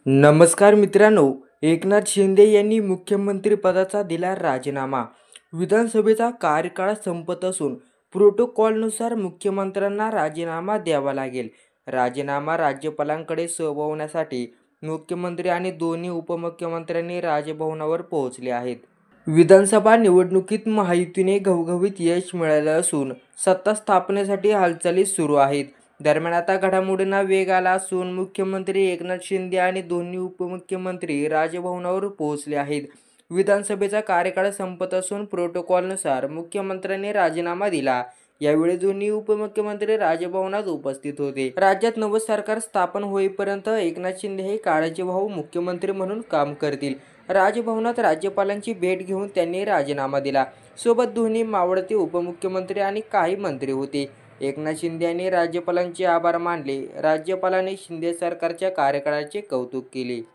नमस्कार मित्रांनो, एकनाथ शिंदे यांनी मुख्यमंत्रीपदाचा दिला राजीनामा. विधानसभेचा कार्यकाळ संपत असून प्रोटोकॉलनुसार मुख्यमंत्र्यांना राजीनामा द्यावा लागेल. राजीनामा राज्यपालांकडे सोपवण्यासाठी मुख्यमंत्री आणि दोन्ही उपमुख्यमंत्र्यांनी राजभवनावर पोहोचले आहेत. विधानसभा निवडणुकीत महायुतीने घवघवीत यश मिळवलं असून सत्ता स्थापनेसाठी हालचाली सुरू आहेत. दरम्यान आता घडामोडींना वेग आला असून मुख्यमंत्री एकनाथ शिंदे आणि दोन्ही उपमुख्यमंत्री राजभवनावर पोहोचले आहेत. विधानसभेचा कार्यकाळ संपत असून प्रोटोकॉलनुसार मुख्यमंत्र्यांनी राजीनामा दिला. यावेळी दोन्ही उपमुख्यमंत्री राजभवनात उपस्थित होते. राज्यात नवं सरकार स्थापन होईपर्यंत एकनाथ शिंदे हे काळजीवाहू मुख्यमंत्री म्हणून काम करतील. राजभवनात राज्यपालांची भेट घेऊन त्यांनी राजीनामा दिला. सोबत दोन्ही मावळते उपमुख्यमंत्री आणि काही मंत्री होते. एकनाथ शिंदे यांनी राज्यपालांचे आभार मानले. राज्यपालांनी शिंदे सरकारच्या कार्यकाळाचे कौतुक केले.